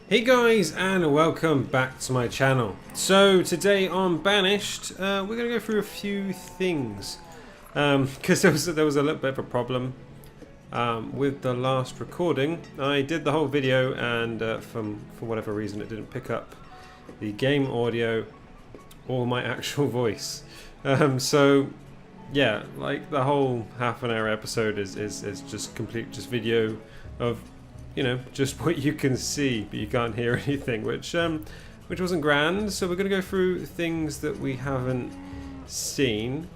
Hey guys, and welcome back to my channel. So today on Banished, we're going to go through a few things because there was a little bit of a problem with the last recording. I did the whole video and for whatever reason it didn't pick up the game audio or my actual voice. So yeah, like the whole half an hour episode is just video of, you know, just what you can see, but you can't hear anything, which wasn't grand. So we're going to go through things that we haven't seen.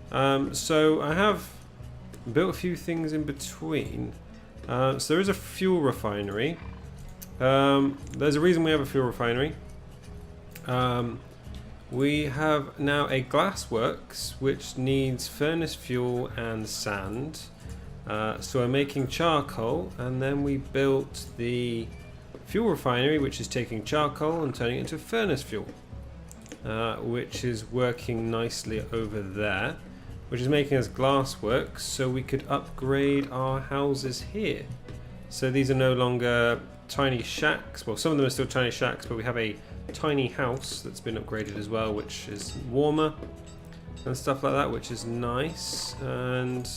So I have built a few things in between. So there is a fuel refinery. There's a reason we have a fuel refinery. We have now a glassworks which needs furnace fuel and sand. So we're making charcoal, and then we built the fuel refinery, which is taking charcoal and turning it into furnace fuel, which is working nicely over there, which is making us glassworks, so we could upgrade our houses here. So these are no longer tiny shacks. Well, some of them are still tiny shacks, but we have a tiny house that's been upgraded as well, which is warmer and stuff like that, which is nice. And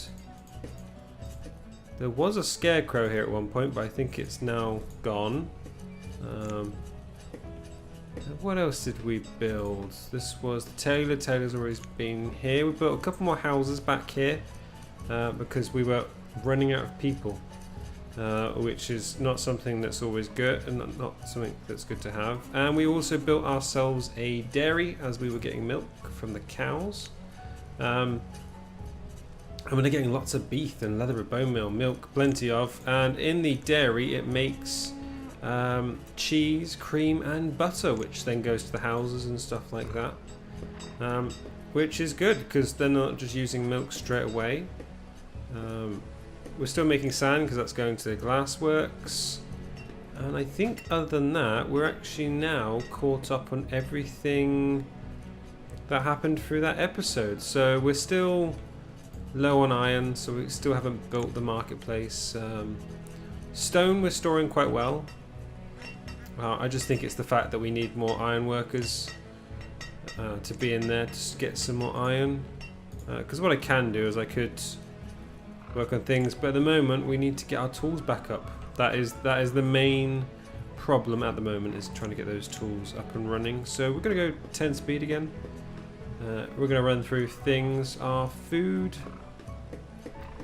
there was a scarecrow here at one point, but I think it's now gone. What else did we build? This was the tailor. Tailor's always been here. We built a couple more houses back here because we were running out of people, which is not something that's always good, and not something that's good to have. And we also built ourselves a dairy as we were getting milk from the cows. And we're getting lots of beef and leather bone meal, milk, plenty of. And in the dairy it makes cheese, cream and butter, which then goes to the houses and stuff like that. Which is good because they're not just using milk straight away. We're still making sand because that's going to the glassworks. And I think other than that, we're actually now caught up on everything that happened through that episode. So we're still low on iron, so we still haven't built the marketplace. Stone we're storing quite well. I just think it's the fact that we need more iron workers to be in there to get some more iron. Because what I can do is I could work on things, but at the moment we need to get our tools back up. That is the main problem at the moment, is trying to get those tools up and running. So we're going to go 10 speed again. We're going to run through things. Our food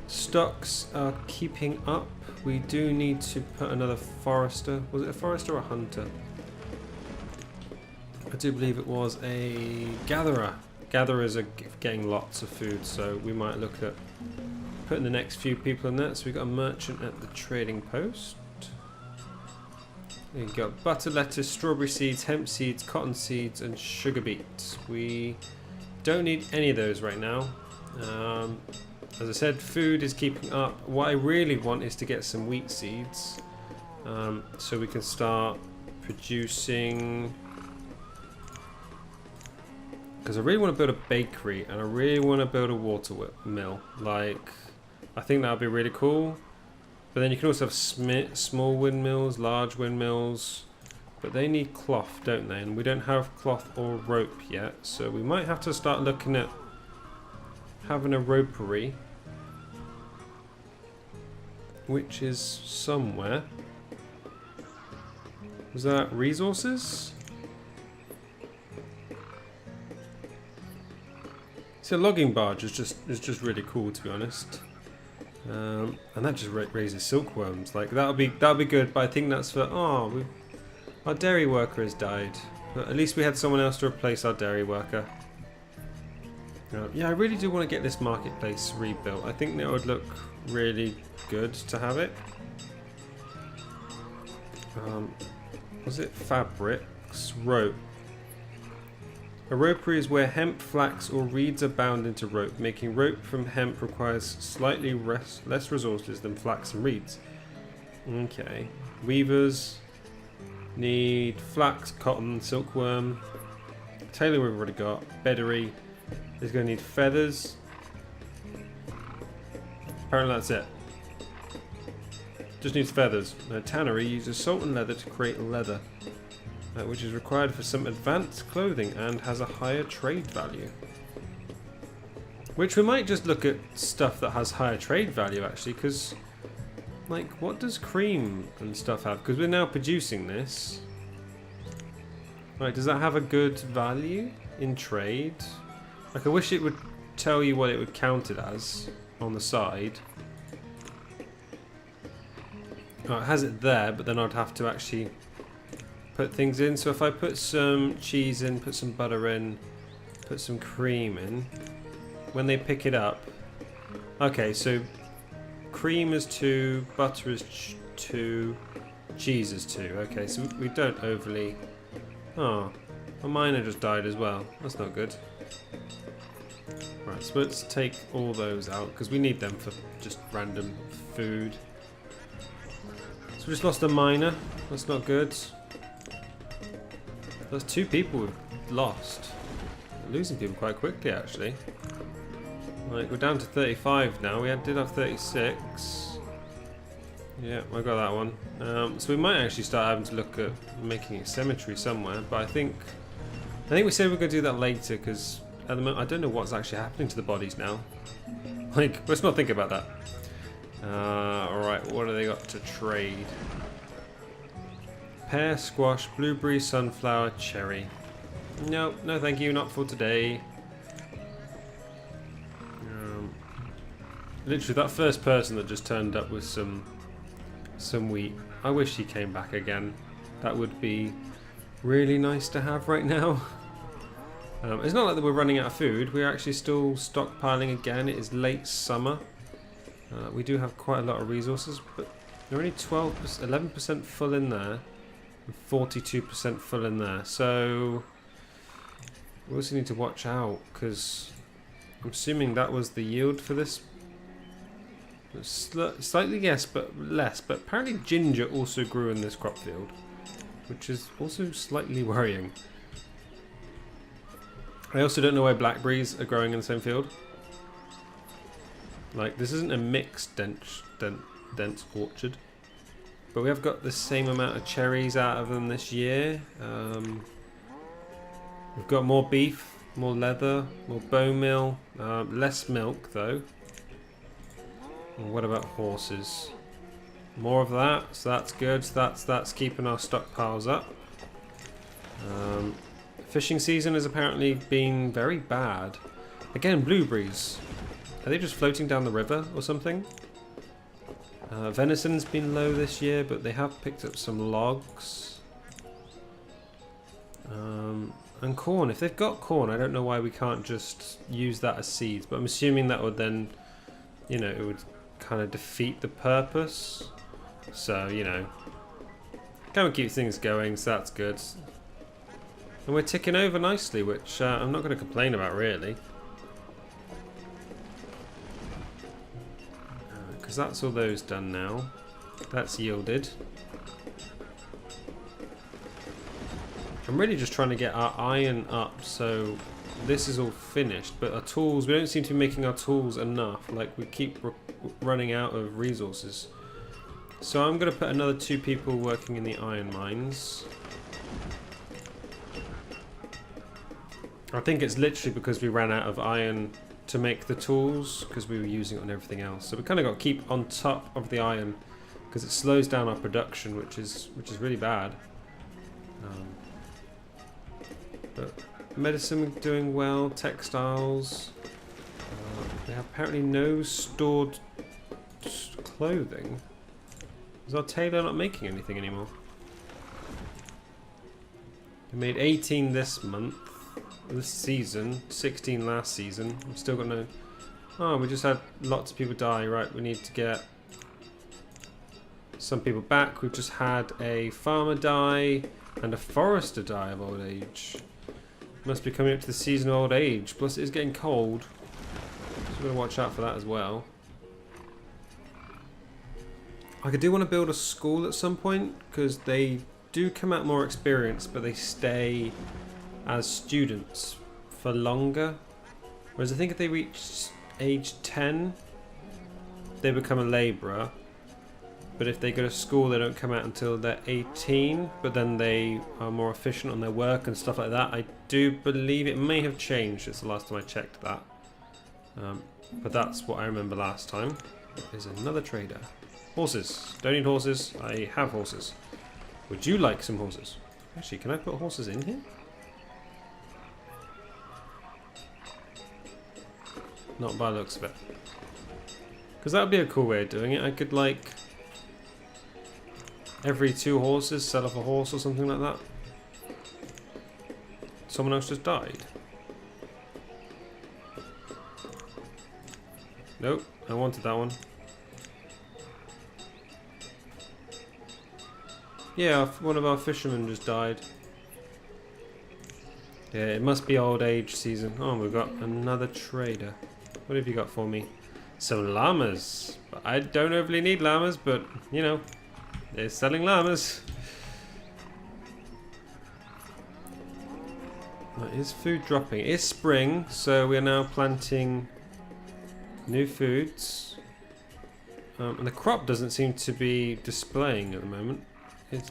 stocks are keeping up. We do need to put another forester. Was it a forester or a hunter? I do believe it was a gatherer. Gatherers are getting lots of food, so we might look at putting the next few people in that. So we've got a merchant at the trading post. We've got butter, lettuce, strawberry seeds, hemp seeds, cotton seeds and sugar beets. We don't need any of those right now. As I said, food is keeping up. What I really want is to get some wheat seeds, so we can start producing. Because I really want to build a bakery, and I really want to build a water mill. Like, I think that would be really cool. But then you can also have small windmills, large windmills. But they need cloth, don't they? And we don't have cloth or rope yet, so we might have to start looking at having a ropery, which is somewhere. Was that resources? So a logging barge is just really cool, to be honest. And that just raises silkworms. Like that'll be good, but I think that's for our dairy worker has died. But at least we had someone else to replace our dairy worker. Yeah, I really do want to get this marketplace rebuilt. I think that would look really good to have it. Was it fabrics? Rope. A ropery is where hemp, flax or reeds are bound into rope. Making rope from hemp requires slightly less resources than flax and reeds. Okay. Weavers need flax, cotton, silkworm. Tailor we've already got. Beddery is going to need feathers. Apparently that's it. just needs feathers. Tannery uses salt and leather to create leather, which is required for some advanced clothing and has a higher trade value. Which we might just look at stuff that has higher trade value actually, because like what does cream and stuff have? Because we're now producing this. Right, does that have a good value in trade? Like I wish it would tell you what it would count it as on the side. Oh, it has it there, but then I'd have to actually put things in. So if I put some cheese in, put some butter in, put some cream in, when they pick it up... Okay, so cream is 2, butter is 2, cheese is 2. Okay, so we don't overly... Oh, my miner just died as well. That's not good. Right, so let's take all those out, because we need them for just random food. So we just lost a miner. That's not good. That's 2 people we've lost. We're losing people quite quickly, actually. Like, we're down to 35 now. We did have 36. Yeah, I got that one. So we might actually start having to look at making a cemetery somewhere. But I think we said we're going to do that later, because at the moment I don't know what's actually happening to the bodies now. Like, let's not think about that. Alright, what do they got to trade? Pear, squash, blueberry, sunflower, cherry. No, no thank you, not for today. Literally, that first person that just turned up with some wheat. I wish he came back again. That would be really nice to have right now. It's not like that we're running out of food. We're actually still stockpiling again. It is late summer. We do have quite a lot of resources, but they're only 11% full in there, and 42% full in there. So we also need to watch out, because I'm assuming that was the yield for this. Slightly yes, but less. But apparently ginger also grew in this crop field, which is also slightly worrying. I also don't know why blackberries are growing in the same field. Like, this isn't a mixed dense orchard. But we have got the same amount of cherries out of them this year. We've got more beef, more leather, more bone meal, less milk though. And what about horses? More of that, so that's good. So that's keeping our stockpiles up. Fishing season has apparently been very bad. Again, blueberries. Are they just floating down the river or something? Venison's been low this year, but they have picked up some logs. And corn. If they've got corn, I don't know why we can't just use that as seeds. But I'm assuming that would then, you know, it would kind of defeat the purpose. So, you know, kind of keep things going, so that's good. And we're ticking over nicely, which I'm not going to complain about, really. Because that's all those done now. That's yielded. I'm really just trying to get our iron up, so this is all finished. But our tools, we don't seem to be making our tools enough. Like, we keep running out of resources. So I'm going to put another 2 people working in the iron mines. I think it's literally because we ran out of iron to make the tools, because we were using it on everything else. So we kind of got to keep on top of the iron, because it slows down our production, which is really bad. But medicine doing well, textiles. We have apparently no stored clothing. Is our tailor not making anything anymore? We made 18 this month, this season, 16 last season. We've still got no... Oh, we just had lots of people die. Right, we need to get some people back. We've just had a farmer die and a forester die of old age. Must be coming up to the season of old age. Plus it is getting cold, so we're going to watch out for that as well. I do want to build a school at some point, because they do come out more experienced, but they stay as students for longer. Whereas I think if they reach age 10, they become a labourer. But if they go to school, they don't come out until they're 18. But then they are more efficient on their work and stuff like that. I do believe it may have changed. It's the last time I checked that. But that's what I remember last time. There's another trader. Horses. Don't need horses. I have horses. Would you like some horses? Actually, can I put horses in here? Not by the looks of it. Because that would be a cool way of doing it. I could, like, every 2 horses sell off a horse or something like that. Someone else just died. Nope, I wanted that one. Yeah, one of our fishermen just died. Yeah, it must be old age season. Oh, we've got another trader. What have you got for me? Some llamas. I don't overly need llamas, but, you know, they're selling llamas. Is food dropping? It is spring, so we are now planting new foods. And the crop doesn't seem to be displaying at the moment. It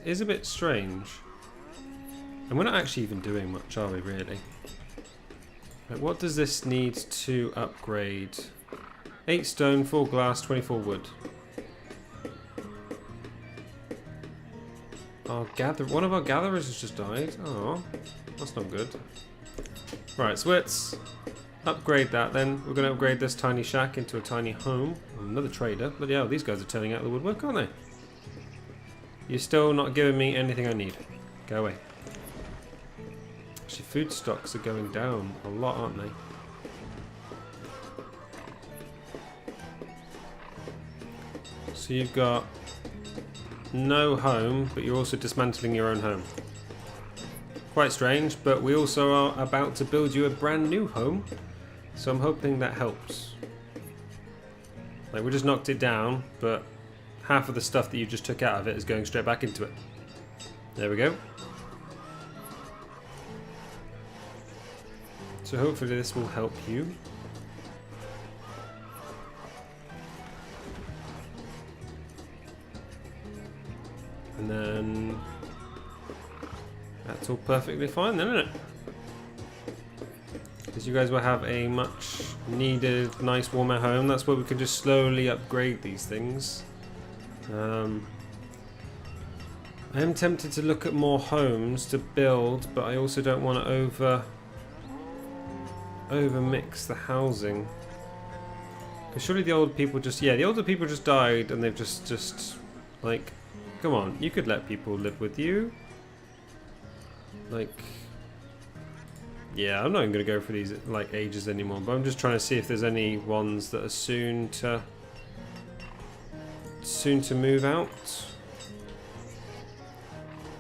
is a bit strange. And we're not actually even doing much, are we, really? Right, what does this need to upgrade? 8 stone, 4 glass, 24 wood. One of our gatherers has just died. Oh, that's not good. Right, so let's upgrade that then. We're going to upgrade this tiny shack into a tiny home. Another trader. But yeah, these guys are turning out the woodwork, aren't they? You're still not giving me anything I need. Go away. Actually, food stocks are going down a lot, aren't they? So you've got no home, but you're also dismantling your own home. Quite strange, but we also are about to build you a brand new home. So I'm hoping that helps. Like, we just knocked it down, but half of the stuff that you just took out of it is going straight back into it. There we go. So hopefully this will help you. And then that's all perfectly fine then, isn't it? Because you guys will have a much needed, nice, warmer home. That's where we can just slowly upgrade these things. I am tempted to look at more homes to build, but I also don't want to over mix the housing. Because surely the older people the older people just died and they've just like, come on, you could let people live with you. Like, yeah, I'm not even going to go for these like ages anymore, but I'm just trying to see if there's any ones that are soon to move out.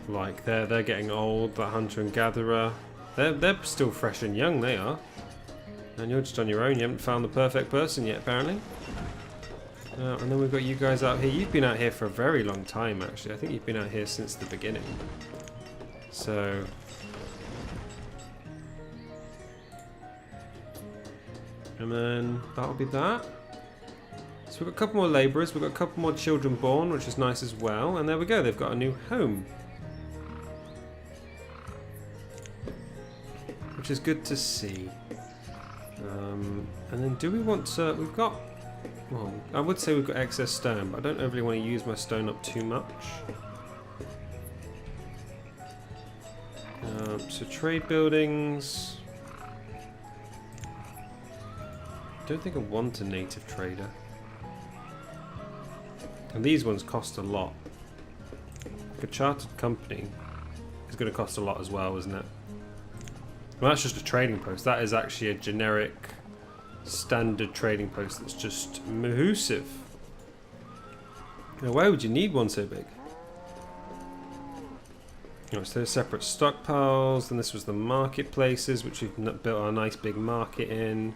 Like they're getting old, the hunter and gatherer. They're still fresh and young, they are. And you're just on your own, you haven't found the perfect person yet, apparently. And then we've got you guys out here. You've been out here for a very long time, actually. I think you've been out here since the beginning. So and then that'll be that. So we've got a couple more labourers, we've got a couple more children born, which is nice as well. And there we go, they've got a new home. Which is good to see. And then do we want to... We've got... Well, I would say we've got excess stone, but I don't overly want to use my stone up too much. So trade buildings... Don't think I want a native trader. And these ones cost a lot. Like a chartered company is going to cost a lot as well, isn't it? Well, that's just a trading post. That is actually a generic, standard trading post that's just massive. Now, why would you need one so big? So there's separate stockpiles, and this was the marketplaces, which we've built our nice big market in.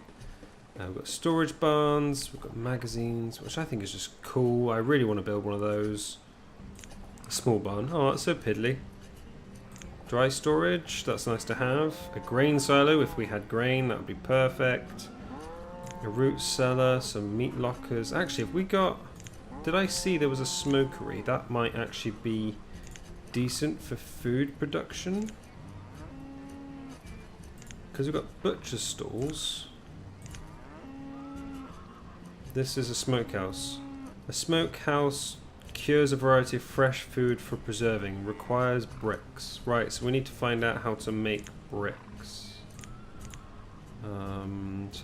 We've got storage barns, we've got magazines, which I think is just cool. I really want to build one of those. A small barn. Oh, that's so piddly. Dry storage, that's nice to have. A grain silo, if we had grain, that would be perfect. A root cellar, some meat lockers. Actually, if we got... did I see there was a smokery? That might actually be decent for food production. Because we've got butcher stalls. This is a smokehouse. A smokehouse cures a variety of fresh food for preserving. Requires bricks. Right, so we need to find out how to make bricks. So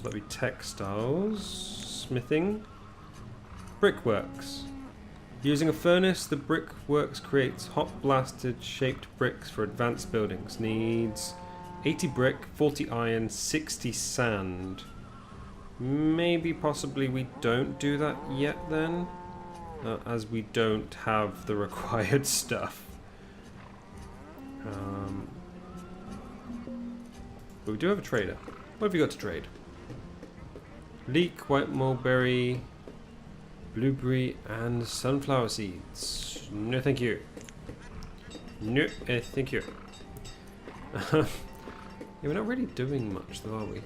that'll be textiles, smithing, brickworks. Using a furnace, the brickworks creates hot blasted shaped bricks for advanced buildings. Needs 80 brick, 40 iron, 60 sand. Maybe possibly we don't do that yet then, as we don't have the required stuff. But we do have a trader. What have you got to trade? Leek, white mulberry, blueberry, and sunflower seeds. No thank you. No thank you. Yeah, we're not really doing much though, are we?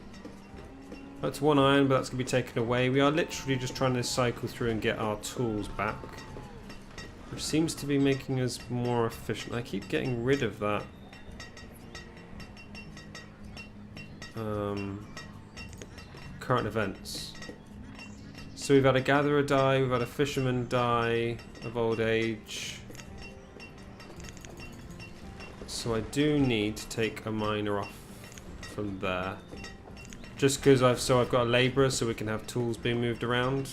That's 1 iron, but that's going to be taken away. We are literally just trying to cycle through and get our tools back, which seems to be making us more efficient. I keep getting rid of that. Current events. So we've had a gatherer die, we've had a fisherman die of old age. So I do need to take a miner off from there. Just because I've got a labourer so we can have tools being moved around.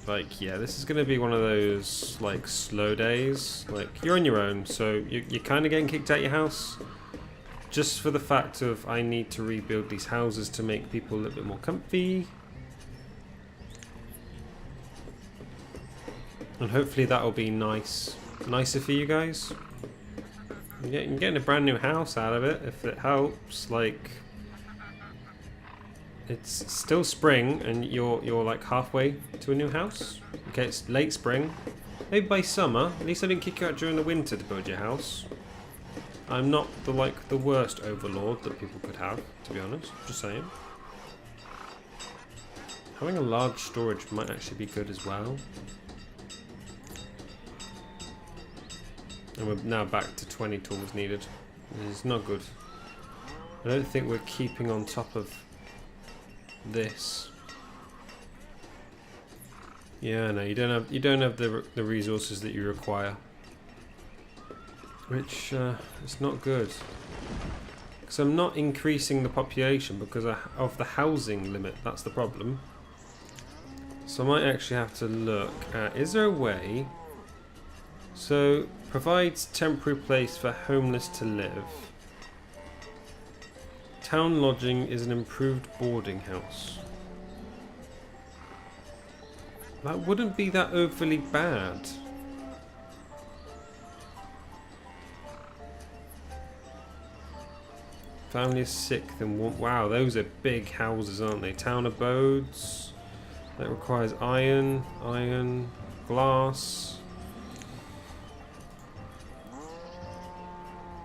Like, yeah, this is going to be one of those, like, slow days. Like, you're on your own, so you're kind of getting kicked out of your house. Just for the fact of I need to rebuild these houses to make people a little bit more comfy. And hopefully that will be nicer for you guys. You're getting a brand new house out of it, if it helps. Like, it's still spring and you're like halfway to a new house. Okay, it's late spring. Maybe by summer. At least I didn't kick you out during the winter to build your house. I'm not the worst overlord that people could have, to be honest. Just saying. Having a large storage might actually be good as well. And we're now back to 20 tools needed. It's not good. I don't think we're keeping on top of this. Yeah, no, you don't have the resources that you require. Which is not good. Because I'm not increasing the population because of the housing limit. That's the problem. So I might actually have to look at, is there a way? So, provides temporary place for homeless to live. Town lodging is an improved boarding house. That wouldn't be that overly bad. Family is sick, then wow, those are big houses, aren't they? Town abodes. That requires iron, glass.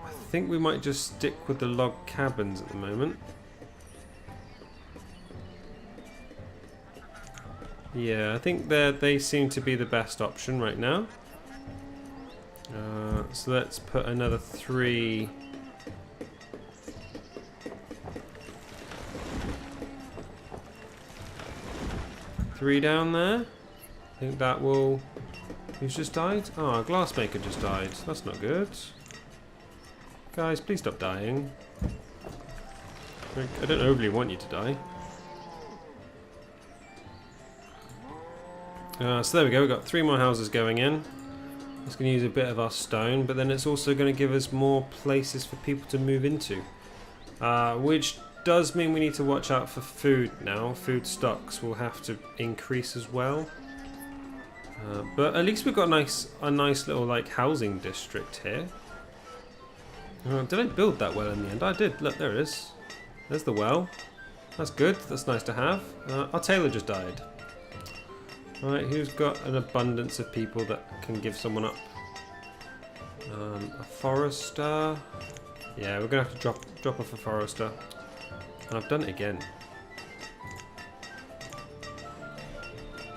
I think we might just stick with the log cabins at the moment. Yeah, I think they seem to be the best option right now. So let's put another 3. Down there. I think that will... Who's just died? Oh, a glassmaker just died. That's not good. Guys, please stop dying. I don't overly want you to die. So there we go. We've got 3 more houses going in. It's going to use a bit of our stone, but then it's also going to give us more places for people to move into. Which does mean we need to watch out for food now. Food stocks will have to increase as well. But at least we've got a nice little like housing district here. Did I build that well in the end? I did. Look, there it is. There's the well. That's good. That's nice to have. Our tailor just died. Alright, who's got an abundance of people that can give someone up? A forester. Yeah, we're going to have to drop off a forester. And I've done it again.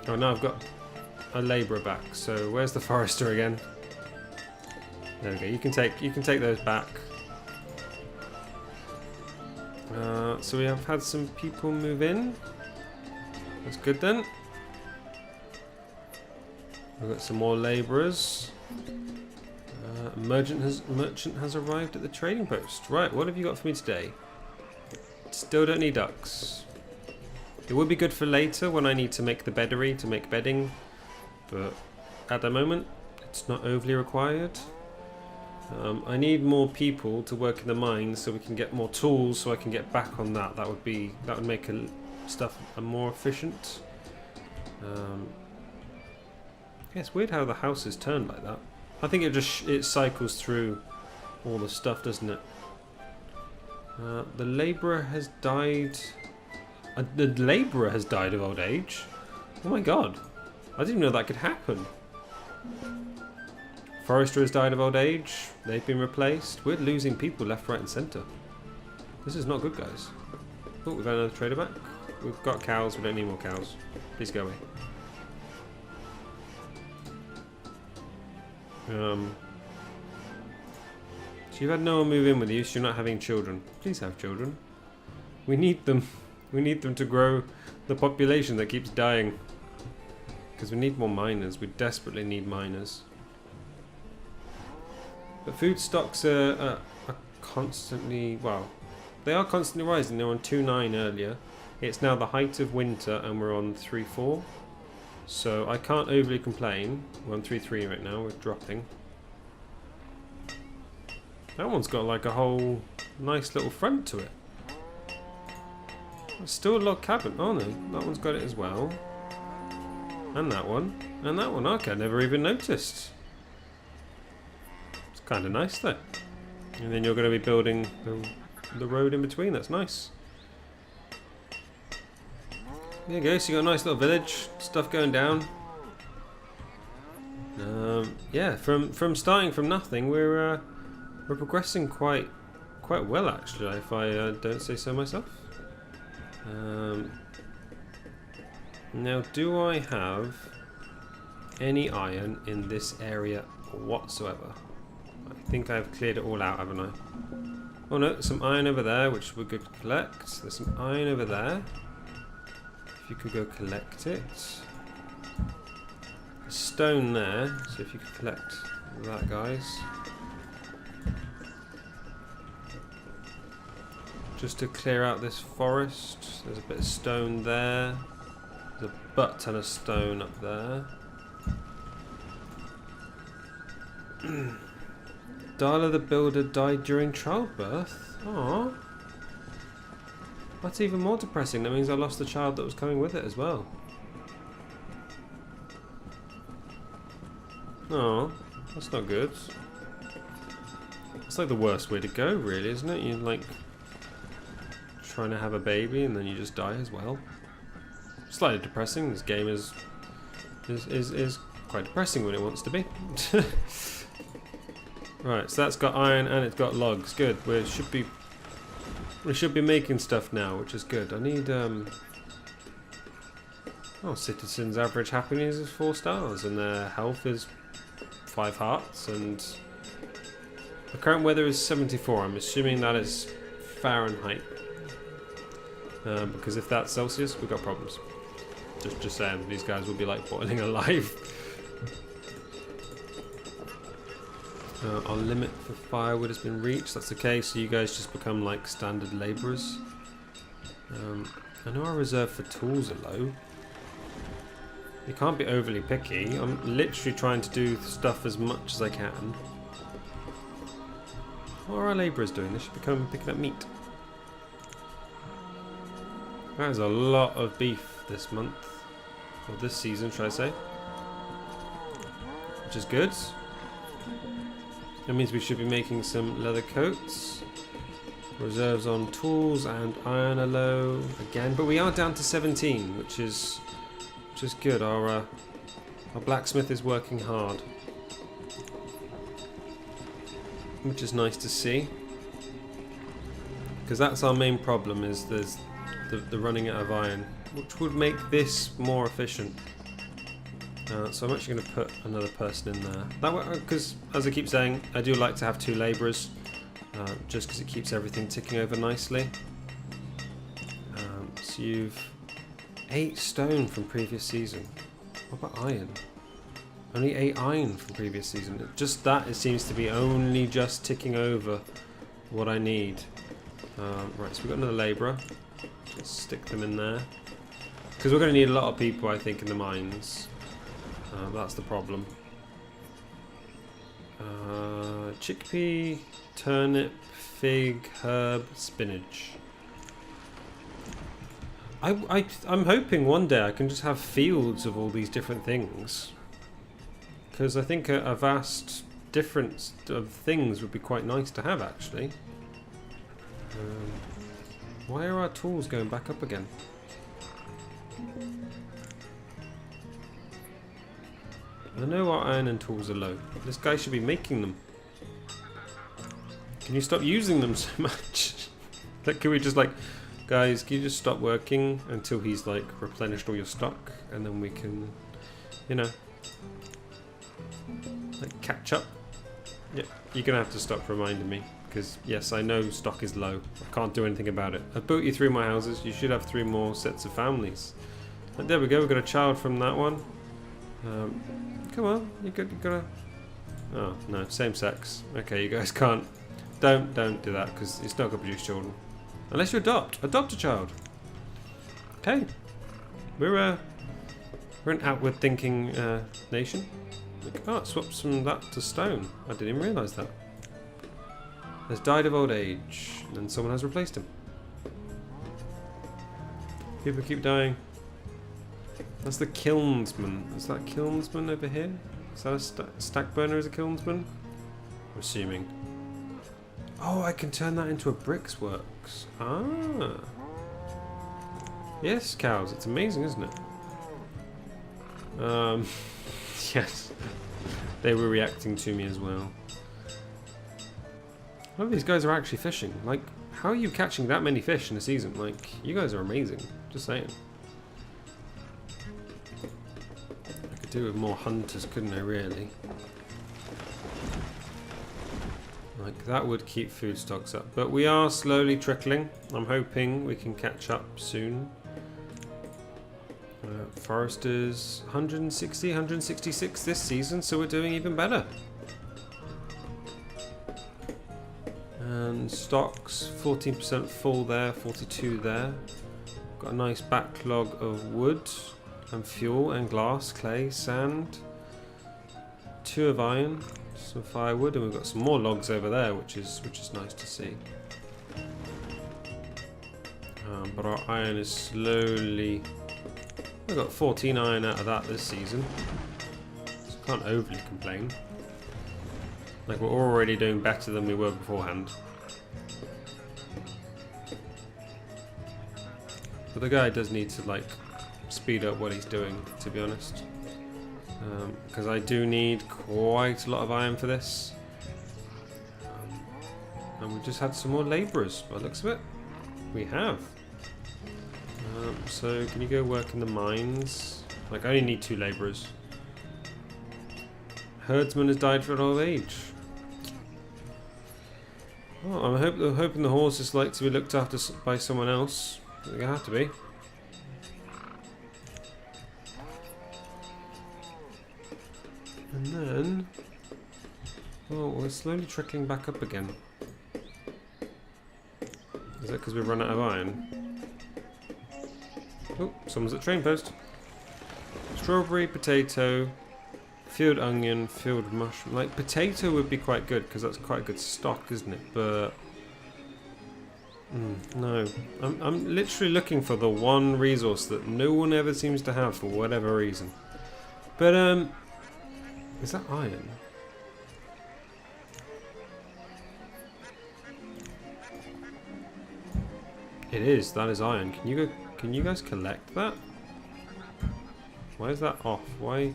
Oh, now I've got a labourer back. So where's the forester again? There we go. You can take those back. So we have had some people move in. That's good then. We've got some more labourers. Merchant has arrived at the trading post. Right, what have you got for me today? Still don't need ducks. It would be good for later when I need to make the beddery to make bedding, but at the moment it's not overly required. I need more people to work in the mines so we can get more tools so I can get back on that. That would make stuff more efficient. Yeah, it's weird how the house is turned like that. I think it cycles through all the stuff, doesn't it? The labourer has died. The labourer has died of old age. Oh my god! I didn't know that could happen. Forester has died of old age. They've been replaced. We're losing people left, right, and centre. This is not good, guys. Oh, we've got another trader back. We've got cows. We don't need more cows. Please go away. So you've had no one move in with you, so you're not having children. Please have children. We need them. We need them to grow the population that keeps dying. Because we need more miners. We desperately need miners. But food stocks are constantly, well, they are constantly rising. They were on 2.9 earlier. It's now the height of winter and we're on 3.4. So I can't overly complain. We're on 3.3 right now. We're dropping. That one's got like a whole nice little front to it. It's still a log cabin. Oh no, that one's got it as well. And that one. And that one. Okay, I never even noticed. It's kind of nice though. And then you're going to be building the road in between. That's nice. There you go. So you got a nice little village. Stuff going down. Yeah, from starting from nothing, we're progressing quite well actually, if I don't say so myself. Now, do I have any iron in this area whatsoever? I think I've cleared it all out, haven't I? Oh no, some iron over there, which we could collect. There's some iron over there. If you could go collect it. A stone there, so if you could collect that, guys. Just to clear out this forest. There's a bit of stone there. There's a butt ton of stone up there. Darla the Builder died during childbirth. Aww. That's even more depressing. That means I lost the child that was coming with it as well. Oh, that's not good. It's like the worst way to go, really, isn't it? You're like trying to have a baby and then you just die as well. Slightly depressing. This game is quite depressing when it wants to be. Right, so that's got iron and it's got logs. Good. We should be making stuff now, which is good. I need oh, citizens' average happiness is 4 stars and their health is 5 hearts and the current weather is 74. I'm assuming that is Fahrenheit. Because if that's Celsius, we've got problems. Just saying, these guys will be like boiling alive. Our limit for firewood has been reached. That's okay, so you guys just become like standard labourers. I know our reserve for tools are low. You can't be overly picky. I'm literally trying to do stuff as much as I can. What are our labourers doing? They should be coming picking up meat. That is a lot of beef this month. Or this season, should I say. Which is good. That means we should be making some leather coats. Reserves on tools and iron are low again. But we are down to 17, which is good. Our blacksmith is working hard. Which is nice to see. Because that's our main problem, is there's the running out of iron, which would make this more efficient. So I'm actually going to put another person in there. That way, because as I keep saying, I do like to have 2 labourers, just because it keeps everything ticking over nicely. So you've 8 stone from previous season. What about iron? Only 8 iron from previous season. Just that, it seems to be only just ticking over what I need. Right, so we've got another labourer. Let's stick them in there. Because we're going to need a lot of people, I think, in the mines. That's the problem. Chickpea, turnip, fig, herb, spinach. I'm hoping one day I can just have fields of all these different things. Because I think a vast difference of things would be quite nice to have, actually. Why are our tools going back up again? I know our iron and tools are low. This guy should be making them. Can you stop using them so much? Like, can we just like, guys, can you just stop working until he's like replenished all your stock, and then we can, you know, like catch up? Yeah, you're gonna have to stop reminding me, because yes, I know stock is low. I can't do anything about it. I've built you 3 more houses. You should have 3 more sets of families. And there we go. We've got a child from that one. Come on, you gotta. Oh no, same sex. Okay, you guys can't. Don't do that, because it's not gonna produce children. Unless you adopt a child. Okay, we're an outward thinking nation. Like, oh, it swaps from that to stone. I didn't even realise that. Has died of old age, and then someone has replaced him. People keep dying. That's the kilnsman. Is that kilnsman over here? Is that a stack burner as a kilnsman? I'm assuming. Oh, I can turn that into a bricks works. Ah. Yes, cows. It's amazing, isn't it? Yes. They were reacting to me as well. A lot of these guys are actually fishing. Like, how are you catching that many fish in a season? Like, you guys are amazing. Just saying. I could do with more hunters, couldn't I, really? Like, that would keep food stocks up. But we are slowly trickling. I'm hoping we can catch up soon. Foresters, 160, 166 this season, so we're doing even better. And stocks, 14% full there, 42 there. Got a nice backlog of wood and fuel and glass, clay, sand. 2 of iron, some firewood, and we've got some more logs over there, which is nice to see. But our iron is slowly. We've got 14 iron out of that this season, so can't overly complain. Like, we're already doing better than we were beforehand. But the guy does need to, like, speed up what he's doing, to be honest. Because I do need quite a lot of iron for this. And we just had some more labourers, by the looks of it. We have. So, can you go work in the mines? Like, I only need 2 labourers. Herdsman has died for old age. Oh, I'm hoping the horses like to be looked after by someone else. They have to be. And then, oh, we're slowly trickling back up again. Is that because we've run out of iron? Oh, someone's at train post. Strawberry, potato, field onion, field mushroom. Like, potato would be quite good because that's quite a good stock, isn't it? But no, I'm literally looking for the one resource that no one ever seems to have for whatever reason. But is that iron? It is. That is iron. Can you go? Can you guys collect that? Why is that off? Why?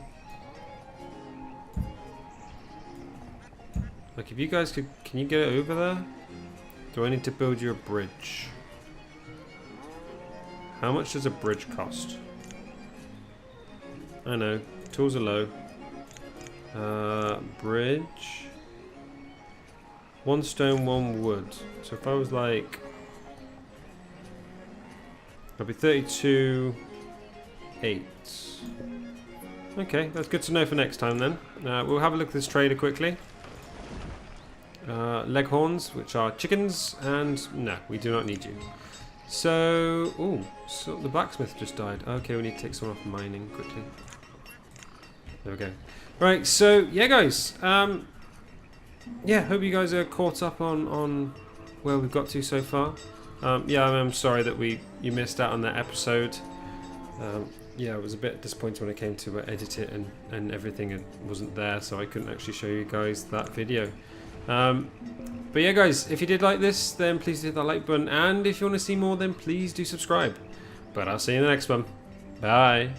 Like, if you guys could, can you get it over there? Do I need to build you a bridge? How much does a bridge cost? I know, Tools are low. Bridge. 1 stone, 1 wood. So if I was like... That'd be 32... 8. Okay, that's good to know for next time then. We'll have a look at this trader quickly. Leghorns, which are chickens, and no, we do not need you. So, ooh, so the blacksmith just died. Okay, we need to take someone off mining quickly. There we go. Right, so yeah, guys. Yeah, hope you guys are caught up on where we've got to so far. Yeah, I'm sorry that you missed out on that episode. Yeah, it was a bit disappointing when I came to edit it and everything wasn't there, so I couldn't actually show you guys that video. But yeah, guys, if you did like this, then please hit that like button, and if you want to see more, then please do subscribe. But I'll see you in the next one. Bye.